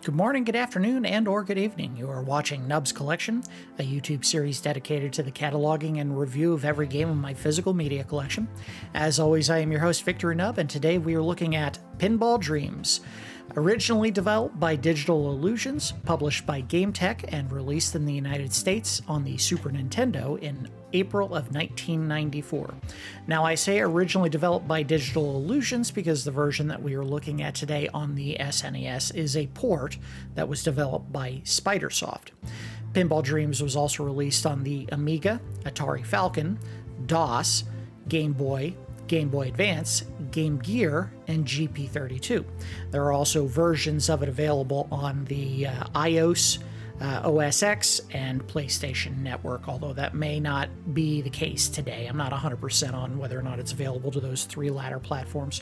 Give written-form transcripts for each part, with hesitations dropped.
Good morning, good afternoon, and or good evening. You are watching Nub's Collection, a YouTube series dedicated to the cataloging and review of every game in my physical media collection. As always, I am your host, Victory Nub, and today we are looking at Pinball Dreams. Originally developed by Digital Illusions, published by GameTech, and released in the United States on the Super Nintendo in April of 1994. Now, I say originally developed by Digital Illusions because the version that we are looking at today on the SNES is a port that was developed by Spidersoft. Pinball Dreams was also released on the Amiga, Atari Falcon, DOS, Game Boy, Game Boy Advance, Game Gear, and GP32. There are also versions of it available on the iOS, OS X, and PlayStation Network, although that may not be the case today. I'm not 100% on whether or not it's available to those three latter platforms.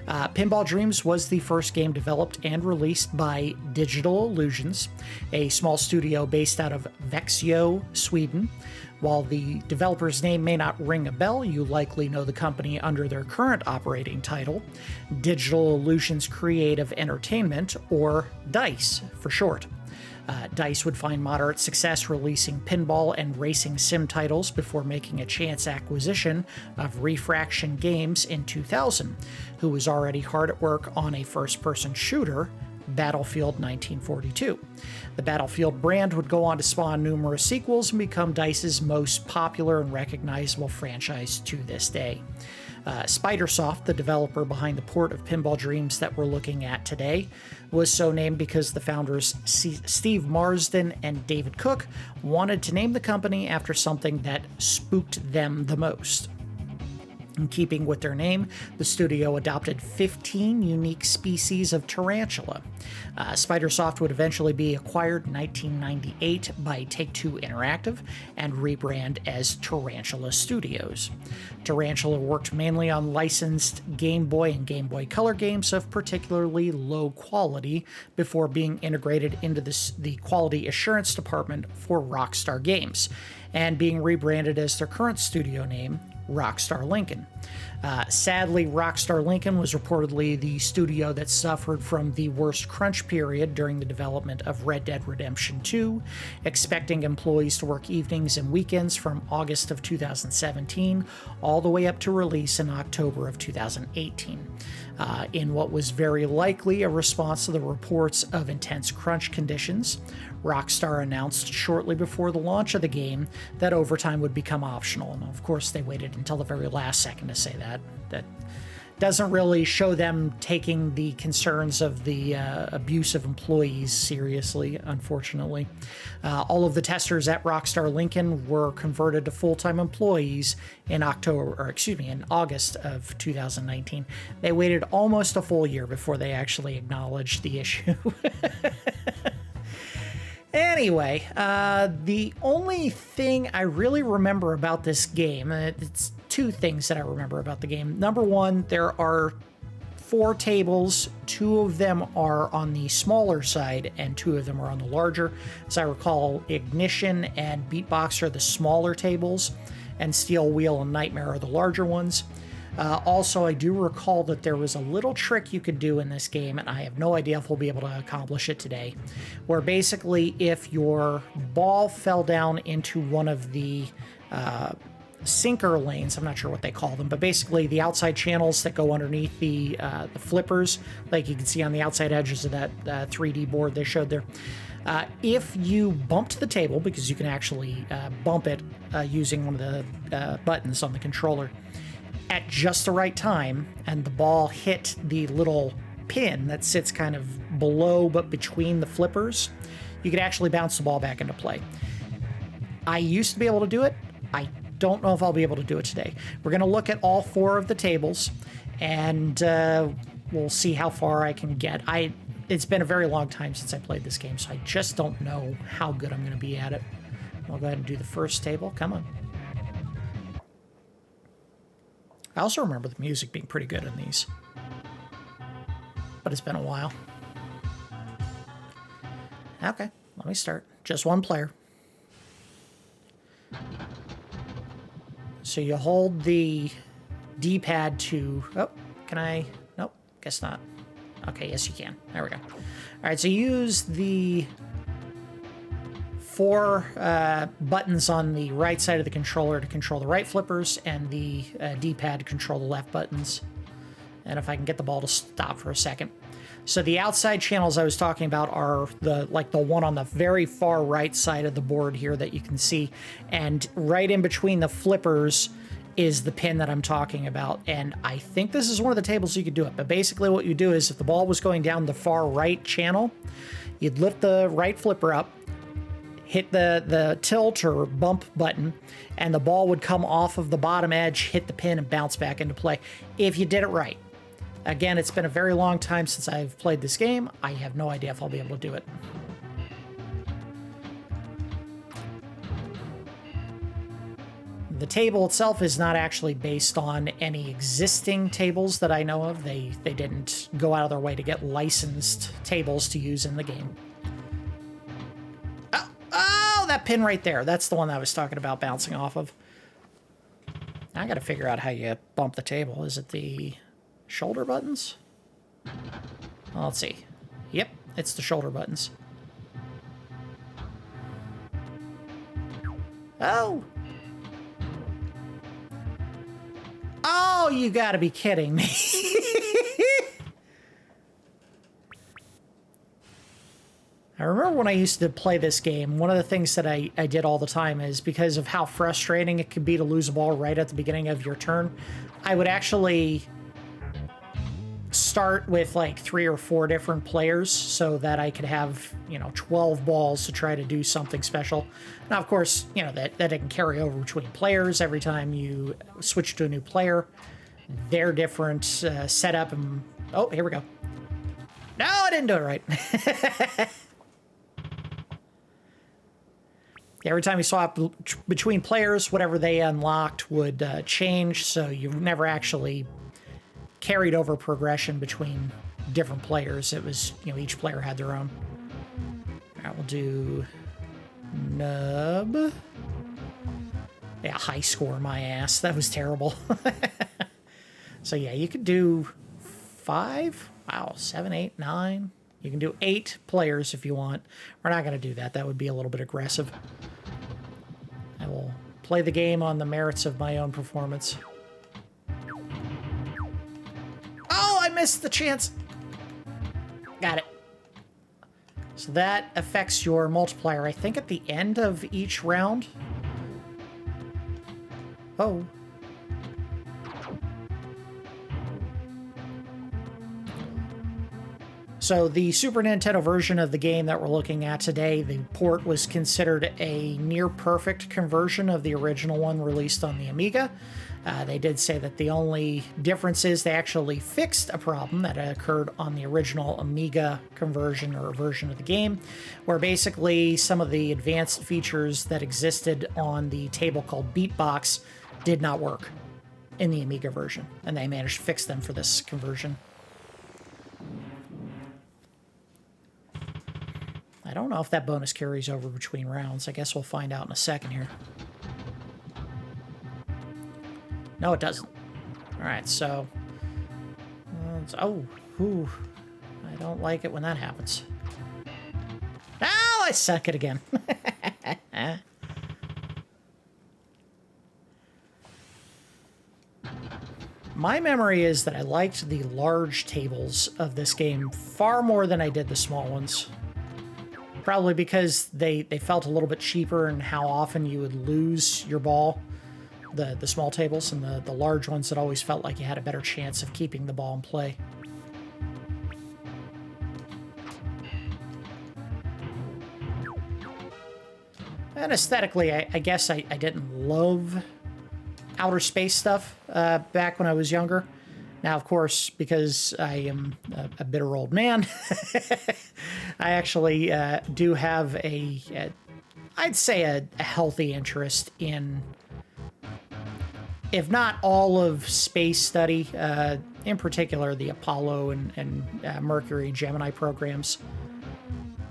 Pinball Dreams was the first game developed and released by Digital Illusions, a small studio based out of Växjö, Sweden. While the developer's name may not ring a bell, you likely know the company under their current operating title, Digital Illusions Creative Entertainment, or DICE for short. DICE would find moderate success releasing pinball and racing sim titles before making a chance acquisition of Refraction Games in 2000, who was already hard at work on a first-person shooter, Battlefield 1942. The Battlefield brand would go on to spawn numerous sequels and become DICE's most popular and recognizable franchise to this day. Spidersoft, the developer behind the port of Pinball Dreams that we're looking at today, was so named because the founders Steve Marsden and David Cook wanted to name the company after something that spooked them the most. In keeping with their name, the studio adopted 15 unique species of tarantula. Spidersoft would eventually be acquired in 1998 by Take-Two Interactive and rebrand as Tarantula Studios. Tarantula worked mainly on licensed Game Boy and Game Boy Color games of particularly low quality before being integrated into the quality assurance department for Rockstar Games and being rebranded as their current studio name, Rockstar Lincoln. Sadly, Rockstar Lincoln was reportedly the studio that suffered from the worst crunch period during the development of Red Dead Redemption 2, expecting employees to work evenings and weekends from August of 2017 all the way up to release in October of 2018. In what was very likely a response to the reports of intense crunch conditions, Rockstar announced shortly before the launch of the game that overtime would become optional. And of course, they waited until the very last second to say that. That doesn't really show them taking the concerns of the abuse of employees seriously, unfortunately. All of the testers at Rockstar Lincoln were converted to full-time employees in August of 2019. They waited almost a full year before they actually acknowledged the issue. Anyway, the only thing I really remember about this game, it's two things that I remember about the game. Number one, there are 4 tables. 2 of them are on the smaller side and 2 of them are on the larger. As I recall, Ignition and Beatbox are the smaller tables, and Steel Wheel and Nightmare are the larger ones. Also, I do recall that there was a little trick you could do in this game, and I have no idea if we'll be able to accomplish it today, where basically if your ball fell down into one of the sinker lanes, I'm not sure what they call them, but basically the outside channels that go underneath the flippers, like you can see on the outside edges of that 3D board they showed there. If you bumped the table, because you can actually bump it using one of the buttons on the controller, at just the right time, and the ball hit the little pin that sits kind of below but between the flippers, you could actually bounce the ball back into play. I used to be able to do it. I don't know if I'll be able to do it today. We're going to look at all 4 of the tables, and we'll see how far I can get. It's been a very long time since I played this game, so I just don't know how good I'm going to be at it. I'll go ahead and do the first table. Come on. I also remember the music being pretty good in these, but it's been a while. Okay, let me start. Just one player. So you hold the D-pad to... Oh, can I... Nope, guess not. Okay, yes you can. There we go. All right, so use the 4 buttons on the right side of the controller to control the right flippers, and the D-pad to control the left buttons. And if I can get the ball to stop for a second. So the outside channels I was talking about are the one on the very far right side of the board here that you can see. And right in between the flippers is the pin that I'm talking about. And I think this is one of the tables you could do it. But basically what you do is if the ball was going down the far right channel, you'd lift the right flipper up, hit the tilt or bump button, and the ball would come off of the bottom edge, hit the pin, and bounce back into play if you did it right. Again, it's been a very long time since I've played this game. I have no idea if I'll be able to do it. The table itself is not actually based on any existing tables that I know of. They didn't go out of their way to get licensed tables to use in the game. Oh, that pin right there. That's the one that I was talking about bouncing off of. I gotta figure out how you bump the table. Is it the shoulder buttons? Well, let's see. Yep, it's the shoulder buttons. Oh! Oh, you gotta be kidding me. I remember when I used to play this game, one of the things that I did all the time is because of how frustrating it could be to lose a ball right at the beginning of your turn, I would actually start with like 3 or 4 different players so that I could have, 12 balls to try to do something special. Now, of course, that it can carry over between players every time you switch to a new player. They're different setup and... Oh, here we go. No, I didn't do it right. Every time you swap between players, whatever they unlocked would change, so you never actually carried over progression between different players. It was, each player had their own. All right, we'll do nub. Yeah, high score, my ass. That was terrible. So yeah, you could do 5. Wow, 7, 8, 9. You can do 8 players if you want. We're not going to do that. That would be a little bit aggressive. I will play the game on the merits of my own performance. Oh, I missed the chance. Got it. So that affects your multiplier, I think, at the end of each round. Oh. So the Super Nintendo version of the game that we're looking at today, the port was considered a near-perfect conversion of the original one released on the Amiga. They did say that the only difference is they actually fixed a problem that occurred on the original Amiga conversion or version of the game, where basically some of the advanced features that existed on the table called Beatbox did not work in the Amiga version, and they managed to fix them for this conversion. I don't know if that bonus carries over between rounds. I guess we'll find out in a second here. No, it doesn't. All right, so... I don't like it when that happens. Oh, I suck it again. My memory is that I liked the large tables of this game far more than I did the small ones. Probably because they felt a little bit cheaper in how often you would lose your ball. The small tables, and the large ones that always felt like you had a better chance of keeping the ball in play. And aesthetically, I guess I didn't love outer space stuff back when I was younger. Now, of course, because I am a bitter old man, I actually do have I'd say a healthy interest in, if not all of space study, in particular the Apollo and Mercury Gemini programs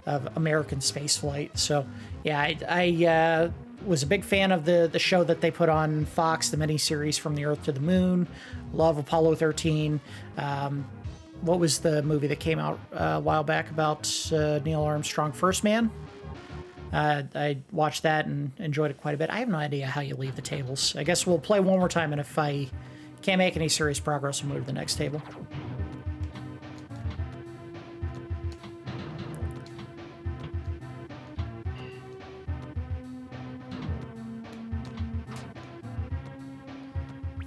of American spaceflight. So, yeah, I was a big fan of the show that they put on Fox, the miniseries From the Earth to the Moon. Love Apollo 13. what was the movie that came out a while back about Neil Armstrong, First Man? I watched that and enjoyed it quite a bit. I have no idea how you leave the tables. I guess we'll play one more time, and if I can't make any serious progress, we'll move to the next table.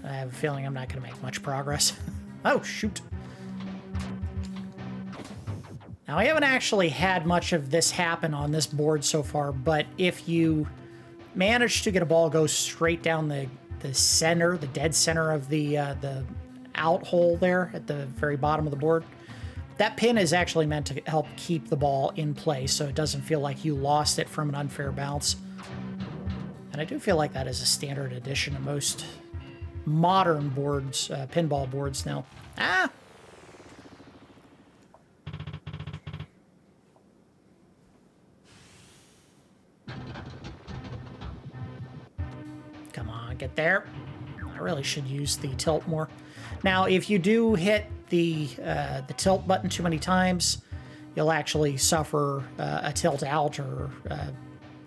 I have a feeling I'm not going to make much progress. Oh, shoot. Now, I haven't actually had much of this happen on this board so far, but if you manage to get a ball go straight down the center, the dead center of the out hole there at the very bottom of the board, that pin is actually meant to help keep the ball in place so it doesn't feel like you lost it from an unfair bounce. And I do feel like that is a standard addition to most modern boards, pinball boards now. Ah! Come on, get there. I really should use the tilt more. Now, if you do hit the tilt button too many times, you'll actually suffer a tilt out, or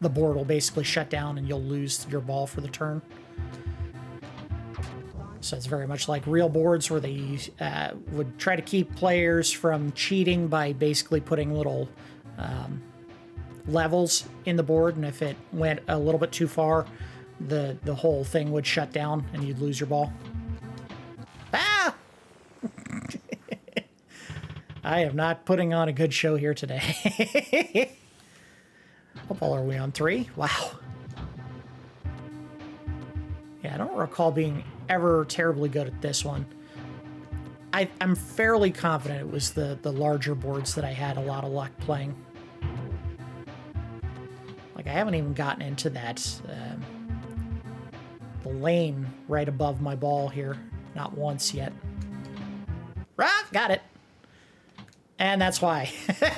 the board will basically shut down and you'll lose your ball for the turn. So it's very much like real boards where they would try to keep players from cheating by basically putting little levels in the board, and if it went a little bit too far, the whole thing would shut down and you'd lose your ball. Ah! I am not putting on a good show here today. What ball are we on? 3? Wow. Yeah, I don't recall being ever terribly good at this one. I'm fairly confident it was the larger boards that I had a lot of luck playing. Like, I haven't even gotten into that the lane right above my ball here. Not once yet. Ah, got it. And that's why. Oh,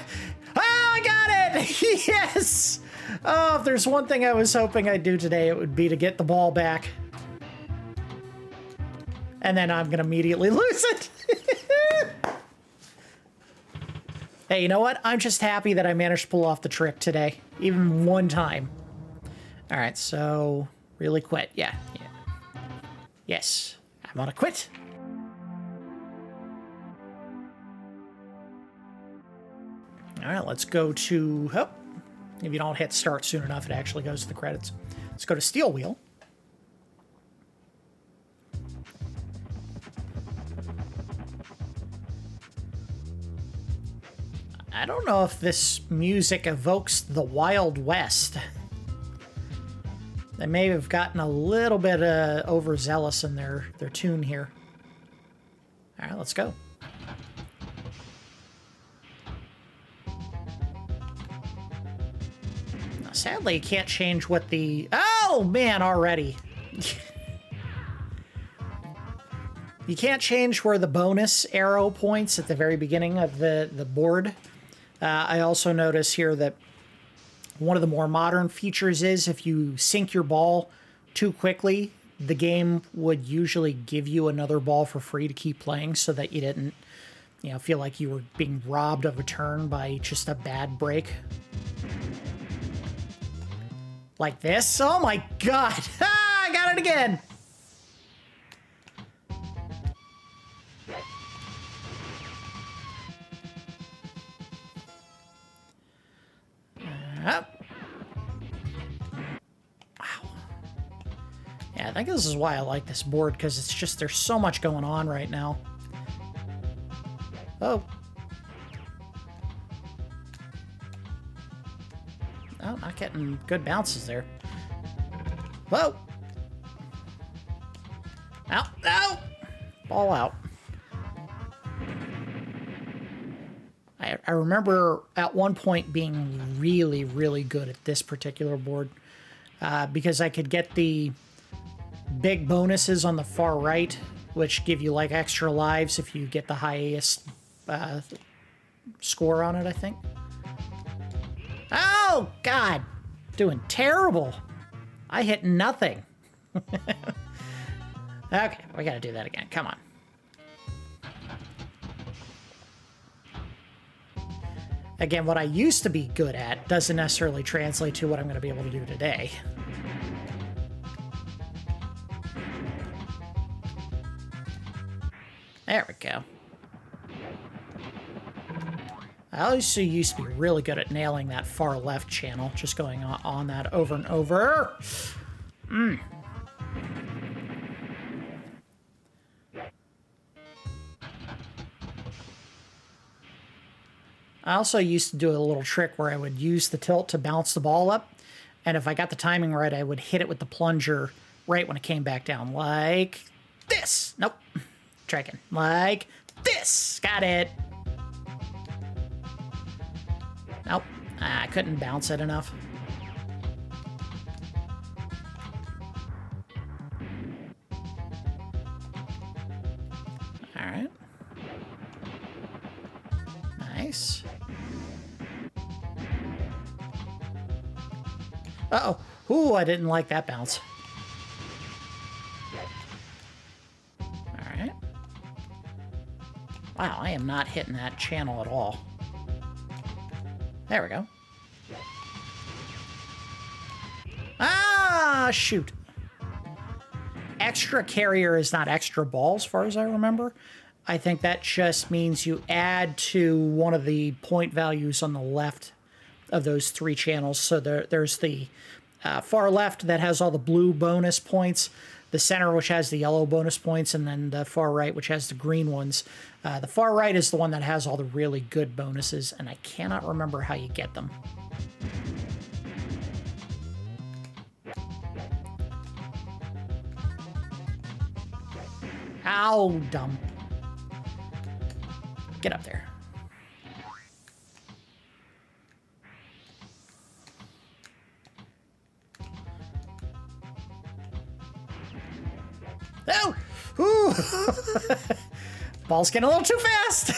I got it! Yes! Oh, if there's one thing I was hoping I'd do today, it would be to get the ball back. And then I'm going to immediately lose it. Hey, you know what? I'm just happy that I managed to pull off the trick today. Even one time. All right, so really quit. Yeah. Yes, I'm on a quit. All right, let's go to... Oh, if you don't hit start soon enough, it actually goes to the credits. Let's go to Steel Wheel. I don't know if this music evokes the Wild West. They may have gotten a little bit overzealous in their tune here. All right, let's go. Now, sadly, you can't change what the... Oh, man, already. You can't change where the bonus arrow points at the very beginning of the board. I also notice here that one of the more modern features is if you sink your ball too quickly, the game would usually give you another ball for free to keep playing so that you didn't, feel like you were being robbed of a turn by just a bad break. Like this. Oh my god! Ah, I got it again! Wow. Yeah, I think this is why I like this board, because it's just, there's so much going on right now. Oh. Oh, not getting good bounces there. Whoa. Out. Out. Ball out. I remember at one point being really, really good at this particular board because I could get the big bonuses on the far right, which give you like extra lives if you get the highest score on it, I think. Oh, God. Doing terrible. I hit nothing. Okay, we gotta do that again. Come on. Again, what I used to be good at doesn't necessarily translate to what I'm going to be able to do today. There we go. I also used to be really good at nailing that far left channel, just going on that over and over. I also used to do a little trick where I would use the tilt to bounce the ball up, and if I got the timing right, I would hit it with the plunger right when it came back down, like this. Nope. Try again. Like this. Got it. Nope. I couldn't bounce it enough. All right. Nice. Uh-oh. Ooh, I didn't like that bounce. All right. Wow, I am not hitting that channel at all. There we go. Ah, shoot. Extra carrier is not extra ball, as far as I remember. I think that just means you add to one of the point values on the left of those three channels. So there's the far left that has all the blue bonus points, the center which has the yellow bonus points, and then the far right which has the green ones. The far right is the one that has all the really good bonuses, and I cannot remember how you get them. Ow, dumb. Get up there. Oh! Ooh! Ball's getting a little too fast!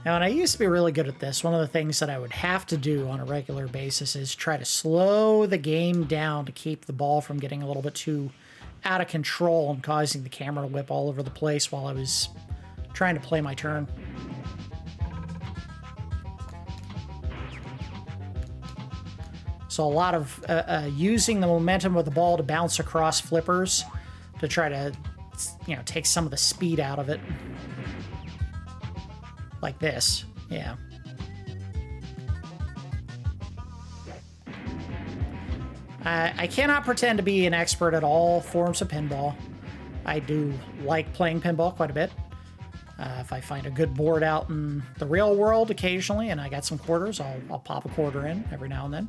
Now, and I used to be really good at this. One of the things that I would have to do on a regular basis is try to slow the game down to keep the ball from getting a little bit too out of control and causing the camera to whip all over the place while I was trying to play my turn. So a lot of using the momentum of the ball to bounce across flippers to try to, you know, take some of the speed out of it. Like this, yeah. I cannot pretend to be an expert at all forms of pinball. I do like playing pinball quite a bit. If I find a good board out in the real world occasionally and I got some quarters, I'll pop a quarter in every now and then.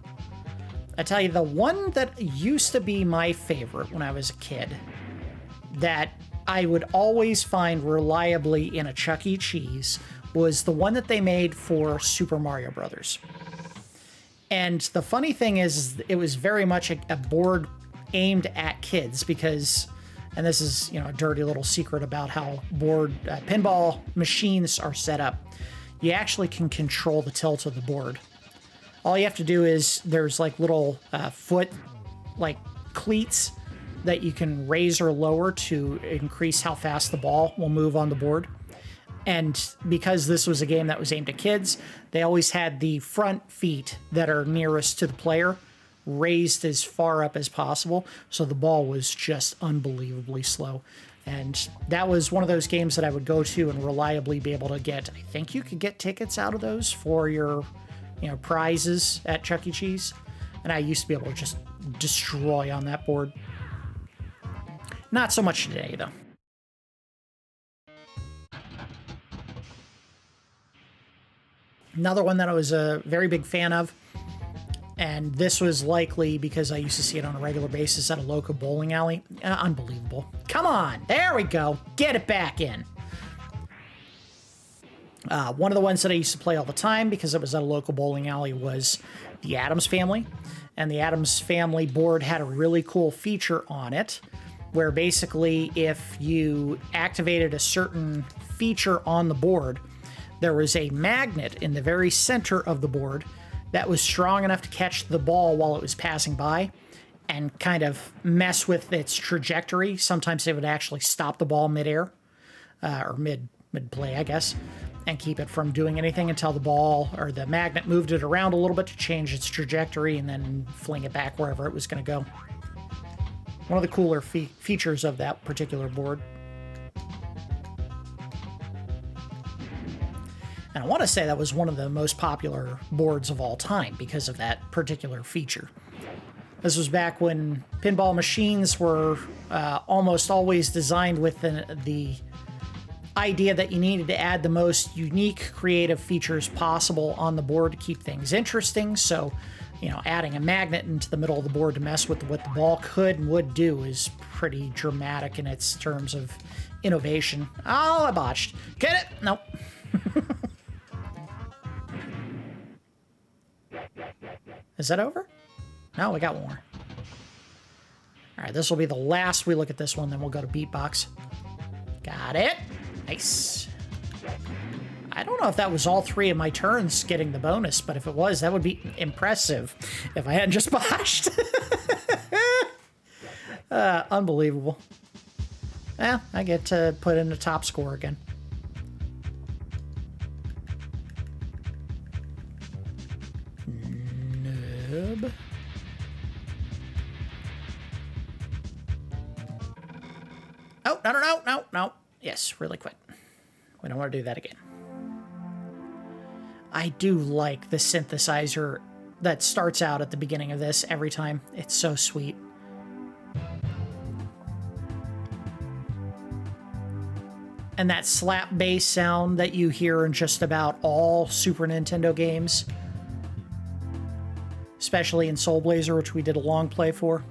I tell you, the one that used to be my favorite when I was a kid that I would always find reliably in a Chuck E. Cheese was the one that they made for Super Mario Brothers. And the funny thing is, it was very much a board aimed at kids because, and this is, you know, a dirty little secret about how board pinball machines are set up. You actually can control the tilt of the board. All you have to do is there's like little foot like cleats that you can raise or lower to increase how fast the ball will move on the board. And because this was a game that was aimed at kids, they always had the front feet that are nearest to the player raised as far up as possible. So the ball was just unbelievably slow. And that was one of those games that I would go to and reliably be able to get. I think you could get tickets out of those for your, you know, prizes at Chuck E. Cheese. And I used to be able to just destroy on that board. Not so much today, though. Another one that I was a very big fan of, and this was likely because I used to see it on a regular basis at a local bowling alley. Unbelievable. Come on, there we go. Get it back in. One of the ones that I used to play all the time because it was at a local bowling alley was the Addams Family. And the Addams Family board had a really cool feature on it where basically if you activated a certain feature on the board, there was a magnet in the very center of the board that was strong enough to catch the ball while it was passing by, and kind of mess with its trajectory. Sometimes they would actually stop the ball midair, or mid-play, I guess, and keep it from doing anything until the ball or the magnet moved it around a little bit to change its trajectory and then fling it back wherever it was going to go. One of the cooler features of that particular board. And I want to say that was one of the most popular boards of all time because of that particular feature. This was back when pinball machines were almost always designed with the idea that you needed to add the most unique creative features possible on the board to keep things interesting. So, you know, adding a magnet into the middle of the board to mess with what the ball could and would do is pretty dramatic in its terms of innovation. Oh, I botched. Get it? Nope. Is that over? No, we got one more. All right, this will be the last we look at this one, then we'll go to beatbox. Got it. Nice. I don't know if that was all 3 of my turns getting the bonus, but if it was, that would be impressive if I hadn't just botched. Unbelievable. Yeah, I get to put in the top score again. Noob. Oh, no. Yes, really quick. We don't want to do that again. I do like the synthesizer that starts out at the beginning of this every time. It's so sweet. And that slap bass sound that you hear in just about all Super Nintendo games, especially in Soul Blazer, which we did a long play for.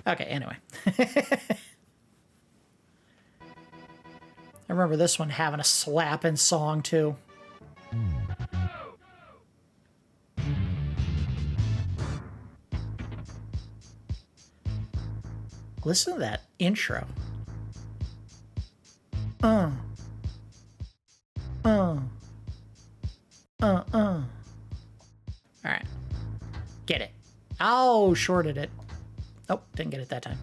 Okay, anyway. I remember this one having a slapping song, too. Listen to that intro. All right. Get it. Oh, shorted it. Nope, didn't get it that time.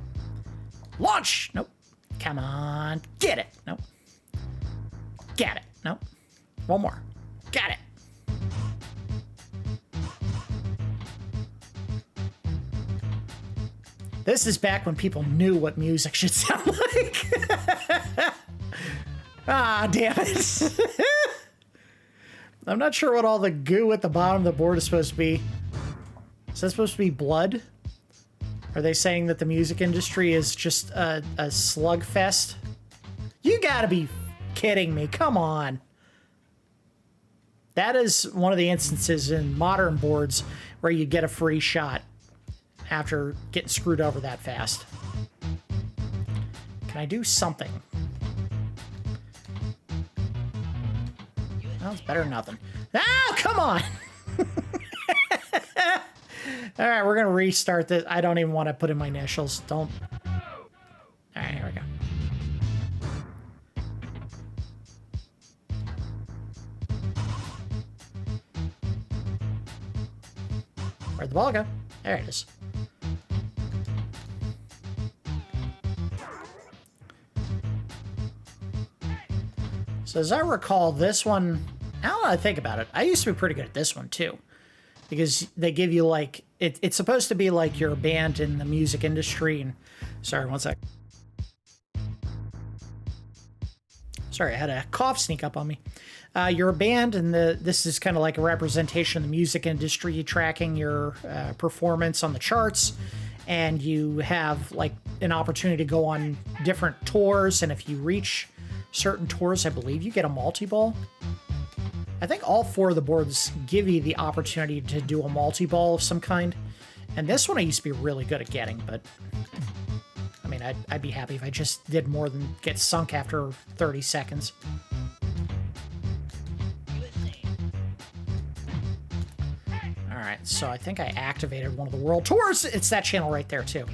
Launch! Nope. Come on. Get it. Nope. Got it. Nope. One more. Got it. This is back when people knew what music should sound like. Ah, damn it. I'm not sure what all the goo at the bottom of the board is supposed to be. Is that supposed to be blood? Are they saying that the music industry is just a slugfest? You gotta be kidding me. Come on. That is one of the instances in modern boards where you get a free shot after getting screwed over that fast. Can I do something? Well, it's better than nothing. Oh, come on! All right, we're going to restart this. I don't even want to put in my initials. Don't. All right, here we go. Where'd the ball go? There it is. So as I recall, this one, now that I think about it, I used to be pretty good at this one too. Because they give you like, it's supposed to be like you're a band in the music industry. And sorry, one sec. Sorry, I had a cough sneak up on me. You're a band, and this is kind of like a representation of the music industry, tracking your performance on the charts, and you have like an opportunity to go on different tours, and if you reach certain tours, I believe you get a multi-ball. I think all 4 of the boards give you the opportunity to do a multi-ball of some kind, and this one I used to be really good at getting, but I mean, I'd be happy if I just did more than get sunk after 30 seconds. All right, so I think I activated one of the world tours. It's that channel right there, too.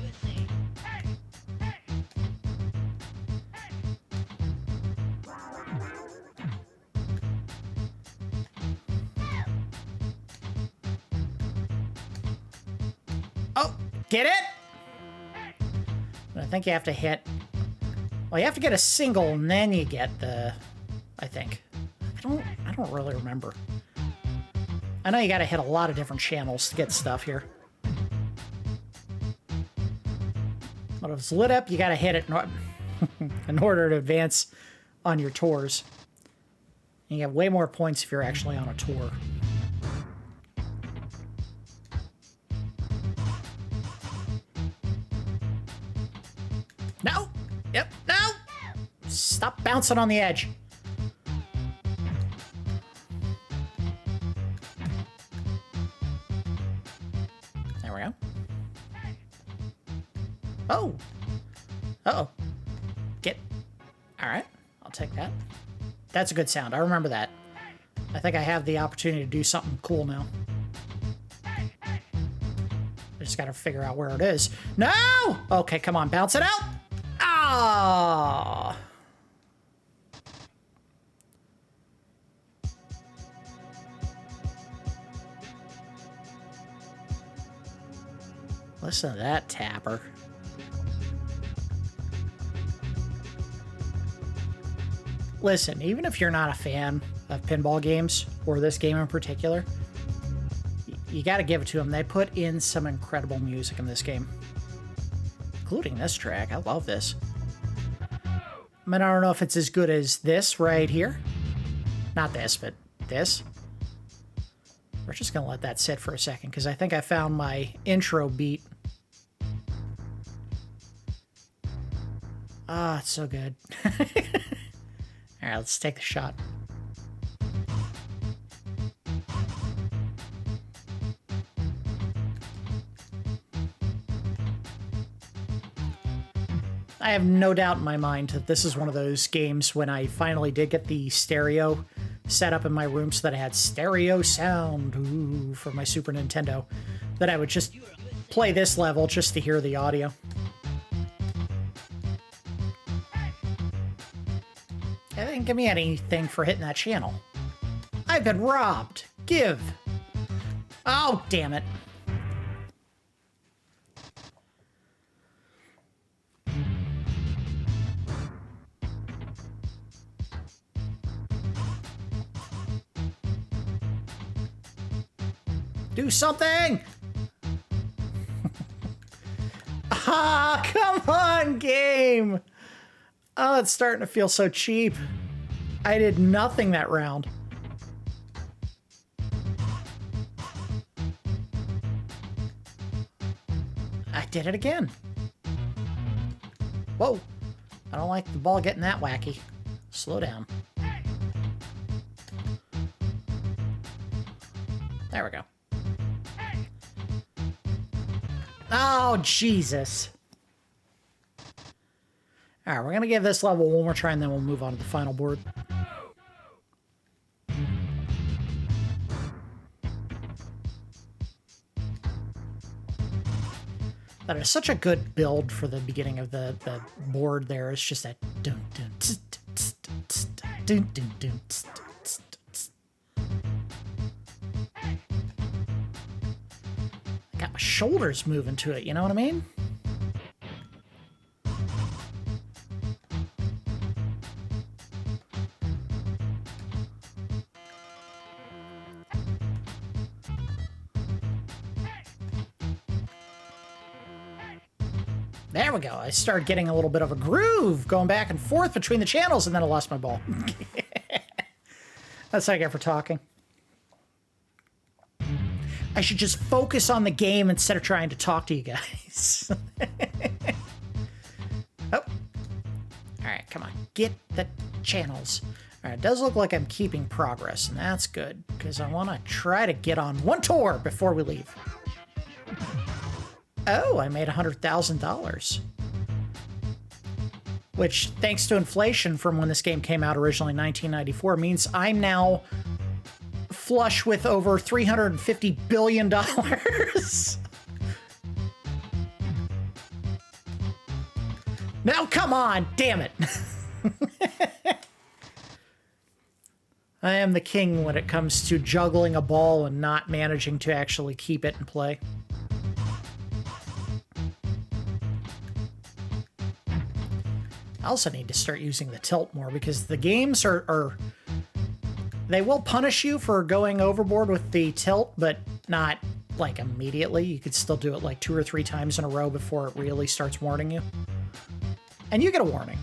Get it? But I think you have to hit... Well, you have to get a single, and then you get the... I think. I don't really remember. I know you gotta hit a lot of different channels to get stuff here. But if it's lit up, you gotta hit it in order to advance on your tours. And you have way more points if you're actually on a tour. No! Yep, no! Stop bouncing on the edge. There we go. Oh! Uh-oh. Get... Alright, I'll take that. That's a good sound. I remember that. I think I have the opportunity to do something cool now. I just gotta figure out where it is. No! Okay, come on, bounce it out! Ah! Listen to that tapper. Listen, even if you're not a fan of pinball games, or this game in particular, you gotta give it to them. They put in some incredible music in this game. Including this track. I love this. I mean, I don't know if it's as good as this right here. Not this, but this. We're just gonna let that sit for a second, because I think I found my intro beat. Ah, it's so good. Alright, let's take the shot. I have no doubt in my mind that this is one of those games when I finally did get the stereo set up in my room so that I had stereo sound for my Super Nintendo, that I would just play this level just to hear the audio. They didn't give me anything for hitting that channel. I've been robbed. Give. Oh, damn it. Do something! Ah, come on, game! Oh, it's starting to feel so cheap. I did nothing that round. I did it again. Whoa. I don't like the ball getting that wacky. Slow down. There we go. Oh, Jesus. All right, we're going to give this level one more try, and then we'll move on to the final board. That is such a good build for the beginning of the board there. It's just that dun dun tss, tss, tss, dun dun dun tss, tss, tss. Got my shoulders moving to it, you know what I mean? There we go. I started getting a little bit of a groove going back and forth between the channels, and then I lost my ball. That's what I get for talking. I should just focus on the game instead of trying to talk to you guys. Oh. All right, come on. Get the channels. All right, it does look like I'm keeping progress, and that's good, because I want to try to get on one tour before we leave. Oh, I made $100,000. Which, thanks to inflation from when this game came out originally in 1994, means I'm now flush with over $350 billion. Now, come on, damn it. I am the king when it comes to juggling a ball and not managing to actually keep it and play. I also need to start using the tilt more because the games are they will punish you for going overboard with the tilt, but not like immediately. You could still do it like 2 or 3 times in a row before it really starts warning you. And you get a warning.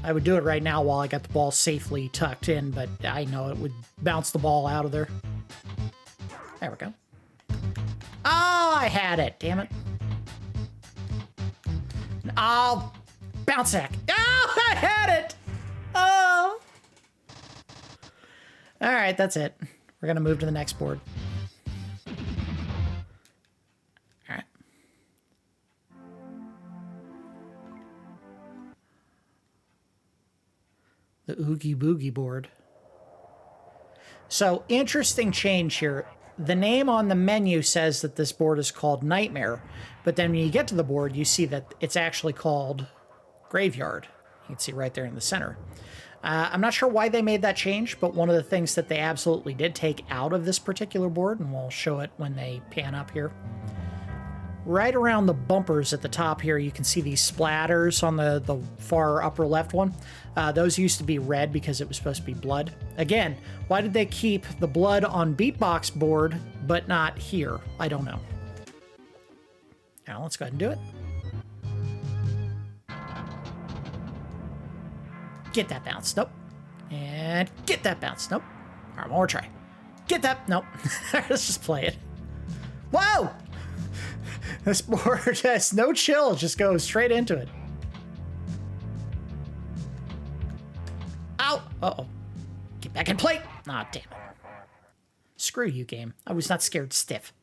I would do it right now while I got the ball safely tucked in, but I know it would bounce the ball out of there. There we go. Oh, I had it. Damn it. Oh, bounce sack. Oh, I had it. Oh. All right, that's it. We're going to move to the next board. All right. The Oogie Boogie board. So, interesting change here. The name on the menu says that this board is called Nightmare, but then when you get to the board, you see that it's actually called Graveyard. You can see right there in the center. I'm not sure why they made that change, but one of the things that they absolutely did take out of this particular board, and we'll show it when they pan up here. Right around the bumpers at the top here, you can see these splatters on the far upper left one. Those used to be red because it was supposed to be blood. Again, why did they keep the blood on Beatbox board, but not here? I don't know. Now let's go ahead and do it. Get that bounce. Nope. And get that bounce. Nope. All right, one more try. Get that. Nope. Let's just play it. Whoa! This board has no chill. Just goes straight into it. Ow! Uh-oh. Get back in play. Aw, damn it. Screw you, game. I was not scared stiff.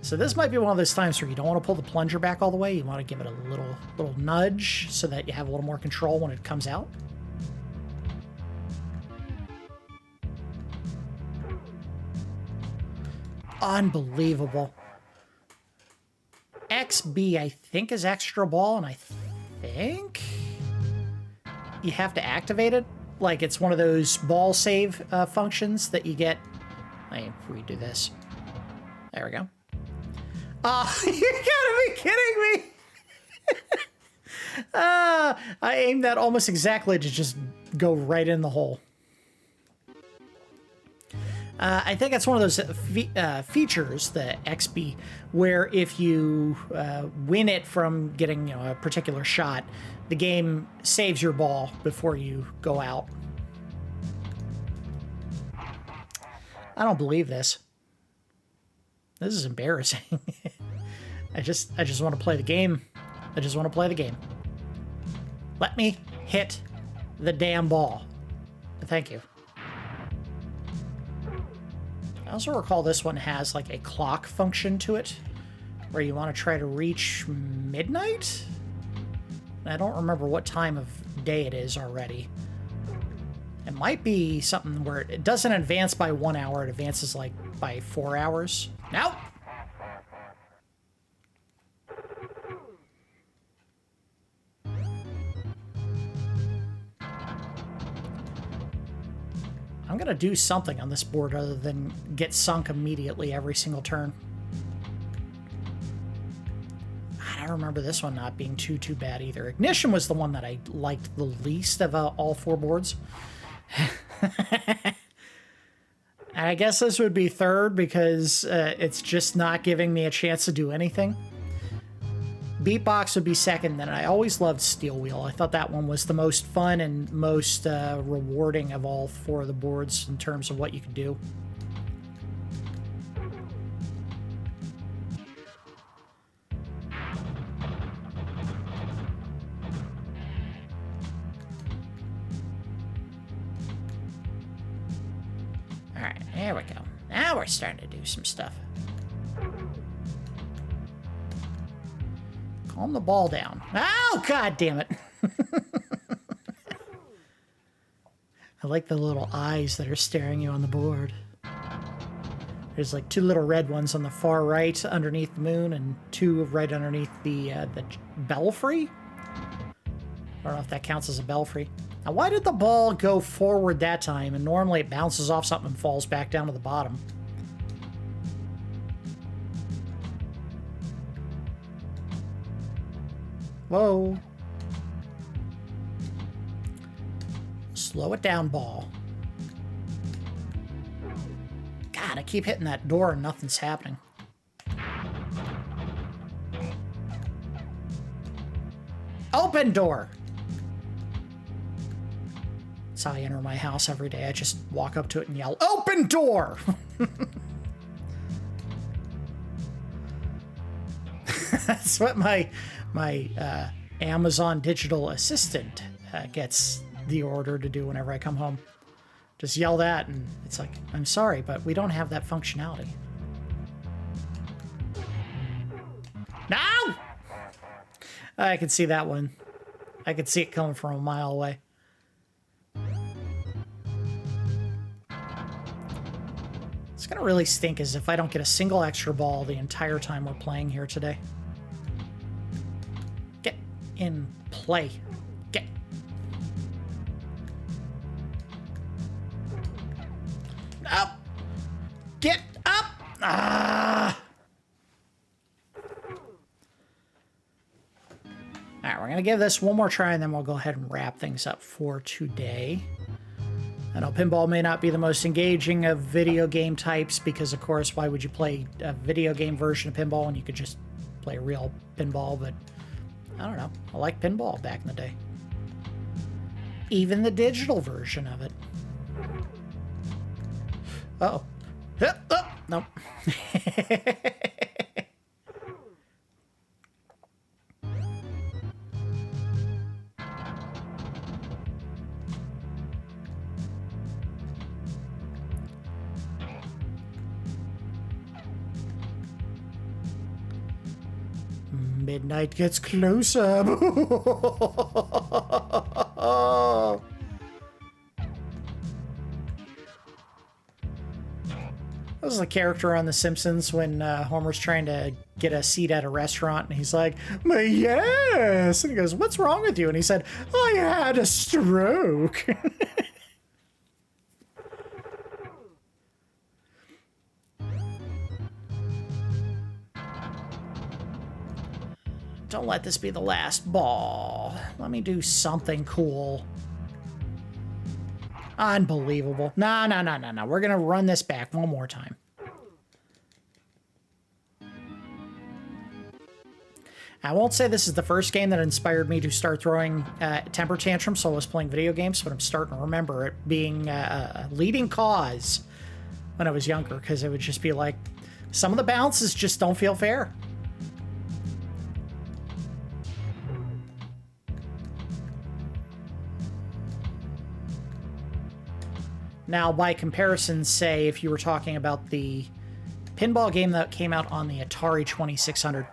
So this might be one of those times where you don't want to pull the plunger back all the way. You want to give it a little nudge so that you have a little more control when it comes out. Unbelievable. XB, I think, is extra ball, and I think you have to activate it. Like it's one of those ball save functions that you get. Let me redo this. There we go. You gotta be kidding me! I aimed that almost exactly to just go right in the hole. I think that's one of those features, the XB, where if you win it from getting a particular shot, the game saves your ball before you go out. I don't believe this. This is embarrassing. I just want to play the game. I just want to play the game. Let me hit the damn ball. Thank you. I also recall this one has like a clock function to it, where you want to try to reach midnight? I don't remember what time of day it is already. It might be something where it doesn't advance by 1 hour, it advances like by 4 hours. Nope! I'm gonna do something on this board other than get sunk immediately every single turn. I don't remember this one not being too bad either. Ignition was the one that I liked the least of all 4 boards. I guess this would be third because it's just not giving me a chance to do anything. Beatbox would be second, then I always loved Steel Wheel. I thought that one was the most fun and most rewarding of all 4 of the boards in terms of what you could do. Alright, there we go. Now we're starting to do some stuff. Calm the ball down. Oh, god damn it. I like the little eyes that are staring you on the board. There's like 2 little red ones on the far right underneath the moon and 2 right underneath the belfry. I don't know if that counts as a belfry. Now, why did the ball go forward that time? And normally it bounces off something and falls back down to the bottom. Whoa. Slow it down, ball. God, I keep hitting that door and nothing's happening. Open door! That's how I enter my house every day. I just walk up to it and yell, "Open door!" That's what my Amazon digital assistant gets the order to do whenever I come home. Just yell that, and it's like, I'm sorry, but we don't have that functionality. No! I can see that one. I could see it coming from a mile away. It's gonna really stink is if I don't get a single extra ball the entire time we're playing here today. Get in play. Get. Up! Get up! Ah! Alright, we're going to give this one more try, and then we'll go ahead and wrap things up for today. I know pinball may not be the most engaging of video game types, because, of course, why would you play a video game version of pinball when you could just play real pinball? But, I don't know. I like pinball back in the day. Even the digital version of it. Uh-oh. Oh, nope. Midnight gets closer. That was the character on The Simpsons when Homer's trying to get a seat at a restaurant, and he's like, yes! And he goes, what's wrong with you? And he said, I had a stroke. Don't let this be the last ball. Let me do something cool. Unbelievable. No. We're going to run this back one more time. I won't say this is the first game that inspired me to start throwing temper tantrums, so I was playing video games, but I'm starting to remember it being a leading cause when I was younger, because it would just be like, some of the bounces just don't feel fair. Now, by comparison, say, if you were talking about the pinball game that came out on the Atari 2600,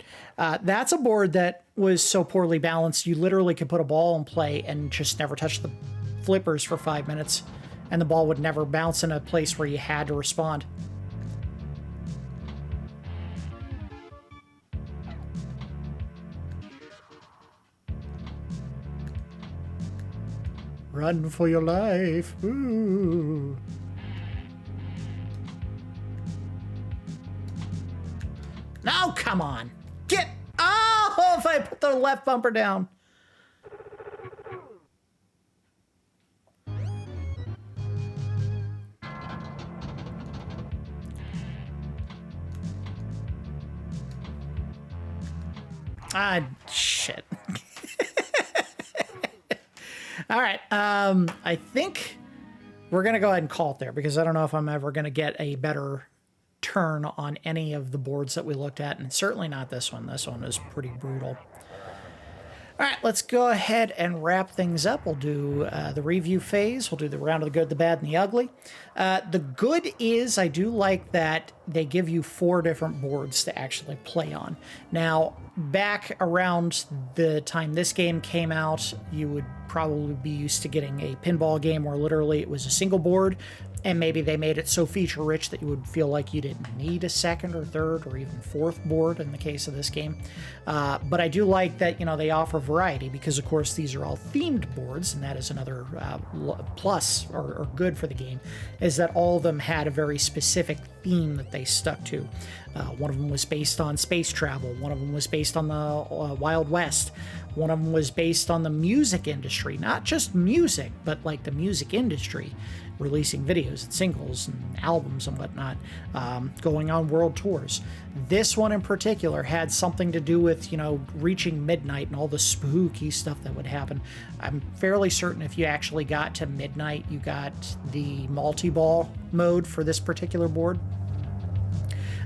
that's a board that was so poorly balanced, you literally could put a ball in play and just never touch the flippers for 5 minutes, and the ball would never bounce in a place where you had to respond. Run for your life. Ooh. Now, come on. Get... Oh, if I put the left bumper down. Ah, shit. All right, I think we're going to go ahead and call it there, because I don't know if I'm ever going to get a better turn on any of the boards that we looked at, and certainly not this one. This one is pretty brutal. All right, let's go ahead and wrap things up. We'll do the review phase. We'll do the round of the good, the bad, and the ugly. The good is I do like that they give you 4 different boards to actually play on. Now, back around the time this game came out, you would probably be used to getting a pinball game where literally it was a single board And maybe they made it so feature-rich that you would feel like you didn't need a second or third or even fourth board in the case of this game. But I do like that, they offer variety because, of course, these are all themed boards, and that is another plus or good for the game, is that all of them had a very specific theme that they stuck to. One of them was based on space travel. One of them was based on the Wild West. One of them was based on the music industry, not just music, but like the music industry, releasing videos and singles and albums and whatnot, going on world tours. This one in particular had something to do with, reaching midnight and all the spooky stuff that would happen. I'm fairly certain if you actually got to midnight, you got the multiball mode for this particular board.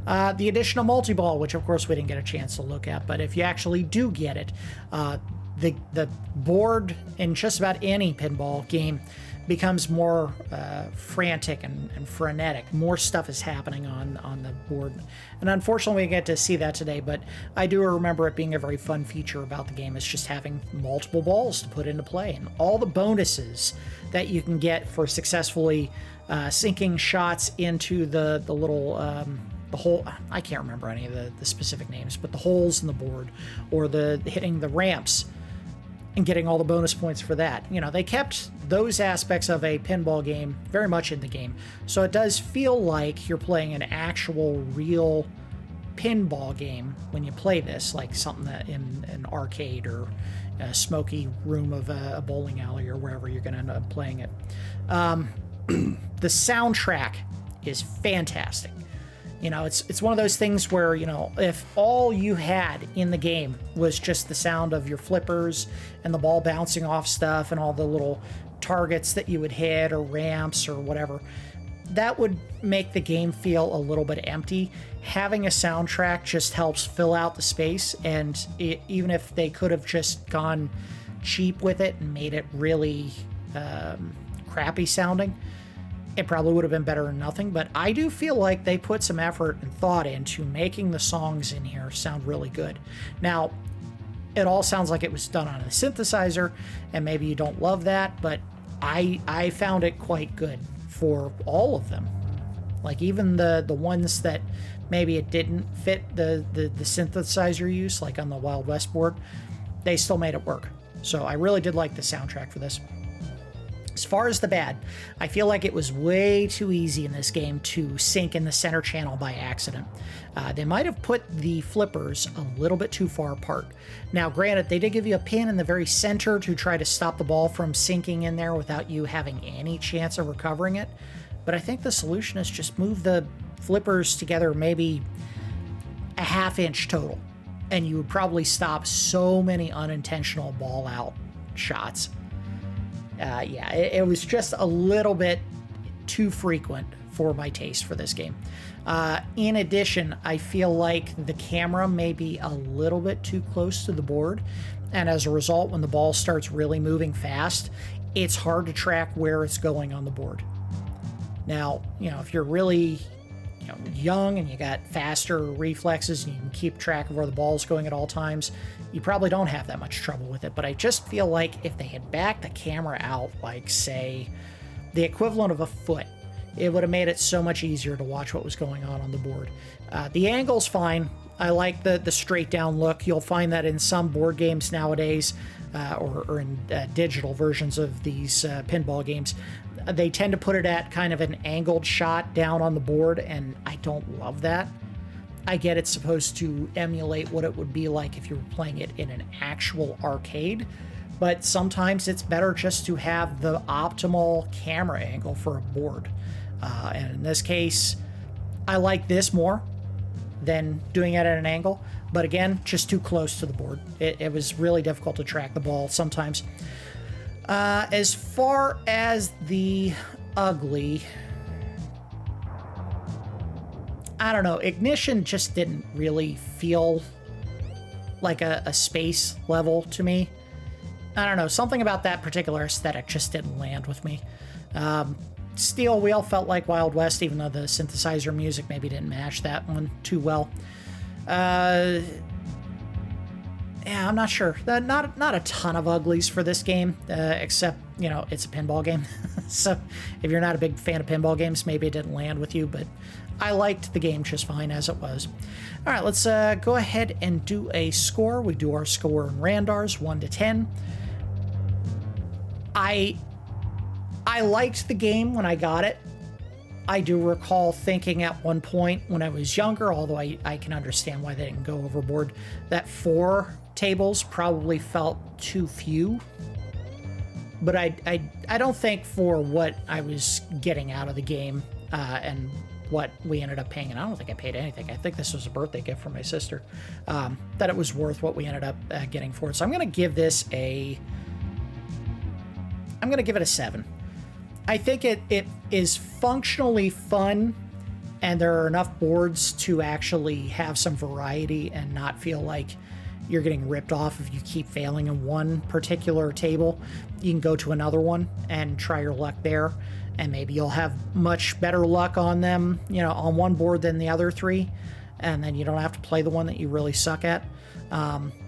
The additional multiball, which of course we didn't get a chance to look at, but if you actually do get it, the board in just about any pinball game becomes more frantic and frenetic. More stuff is happening on the board. And unfortunately we get to see that today, but I do remember it being a very fun feature about the game is just having multiple balls to put into play and all the bonuses that you can get for successfully sinking shots into the little the hole. I can't remember any of the specific names, but the holes in the board or the hitting the ramps and getting all the bonus points for that. They kept those aspects of a pinball game very much in the game. So it does feel like you're playing an actual real pinball game when you play this, like something that in an arcade or a smoky room of a bowling alley or wherever you're going to end up playing it. The soundtrack is fantastic. It's one of those things where, if all you had in the game was just the sound of your flippers and the ball bouncing off stuff and all the little targets that you would hit or ramps or whatever, that would make the game feel a little bit empty. Having a soundtrack just helps fill out the space, and even if they could have just gone cheap with it and made it really crappy sounding, it probably would have been better than nothing. But I do feel like they put some effort and thought into making the songs in here sound really good. Now, it all sounds like it was done on a synthesizer, and maybe you don't love that, but I found it quite good for all of them. Like even the ones that maybe it didn't fit the synthesizer use, like on the Wild West board, they still made it work. So I really did like the soundtrack for this. As far as the bad, I feel like it was way too easy in this game to sink in the center channel by accident. They might have put the flippers a little bit too far apart. Now, granted, they did give you a pin in the very center to try to stop the ball from sinking in there without you having any chance of recovering it. But I think the solution is just move the flippers together maybe a half-inch total, and you would probably stop so many unintentional ball out shots. It was just a little bit too frequent for my taste for this game. In addition, I feel like the camera may be a little bit too close to the board, and as a result, when the ball starts really moving fast, it's hard to track where it's going on the board. Now, if you're really young and you got faster reflexes and you can keep track of where the ball's going at all times, you probably don't have that much trouble with it. But I just feel like if they had backed the camera out, like say the equivalent of a foot, it would have made it so much easier to watch what was going on the board. The angle's fine. I like the straight down look. You'll find that in some board games nowadays, or in digital versions of these pinball games, they tend to put it at kind of an angled shot down on the board, and I don't love that. I get it's supposed to emulate what it would be like if you were playing it in an actual arcade, but sometimes it's better just to have the optimal camera angle for a board. And in this case, I like this more than doing it at an angle, but again, just too close to the board. It was really difficult to track the ball sometimes. As far as the ugly, I don't know, Ignition just didn't really feel like a space level to me. I don't know, something about that particular aesthetic just didn't land with me. Steel Wheel felt like Wild West, even though the synthesizer music maybe didn't match that one too well. Yeah, I'm not sure. Not a ton of uglies for this game, except, you know, it's a pinball game. So if you're not a big fan of pinball games, maybe it didn't land with you, but I liked the game just fine as it was. All right, let's go ahead and do a score. We do our score in Randars, 1 to 10. I liked the game when I got it. I do recall thinking at one point when I was younger, although I can understand why they didn't go overboard, that 4 tables probably felt too few. But I don't think for what I was getting out of the game and what we ended up paying, and I don't think I paid anything. I think this was a birthday gift from my sister, that it was worth what we ended up getting for it. So I'm going to give this a 7. I think it is functionally fun, and there are enough boards to actually have some variety and not feel like you're getting ripped off if you keep failing in one particular table. You can go to another one and try your luck there, and maybe you'll have much better luck on them, you know, on one board than the other 3, and then you don't have to play the one that you really suck at.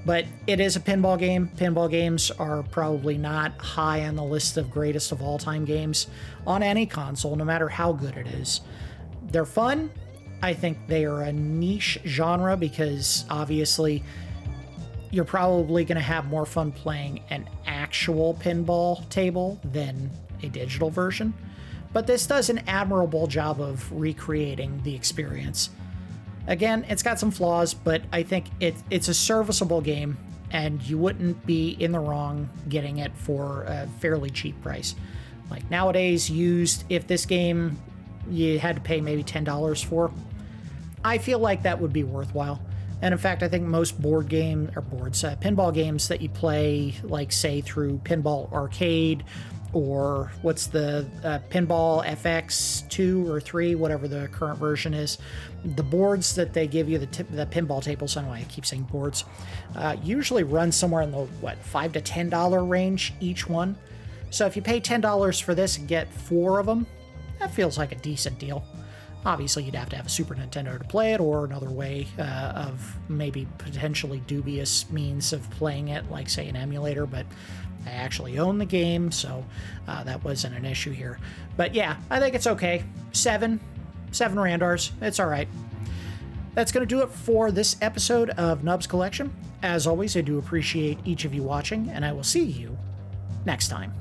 But it is a pinball game. Pinball games are probably not high on the list of greatest of all time games on any console, no matter how good it is. They're fun. I think they are a niche genre because obviously you're probably going to have more fun playing an actual pinball table than a digital version. But this does an admirable job of recreating the experience. Again, it's got some flaws, but I think it's a serviceable game, and you wouldn't be in the wrong getting it for a fairly cheap price. Like nowadays, used, if this game you had to pay maybe $10 for, I feel like that would be worthwhile. And in fact, I think most pinball games that you play, like say through Pinball Arcade, or what's the Pinball FX 2 or 3, whatever the current version is, the boards that they give you, the pinball tables, I don't know why I keep saying boards, usually run somewhere in the, $5 to $10 range each one. So if you pay $10 for this and get 4 of them, that feels like a decent deal. Obviously, you'd have to have a Super Nintendo to play it, or another way of maybe potentially dubious means of playing it, like, say, an emulator, but I actually own the game, so that wasn't an issue here. But yeah, I think it's okay. 7 Randars. It's all right. That's going to do it for this episode of Nubs Collection. As always, I do appreciate each of you watching, and I will see you next time.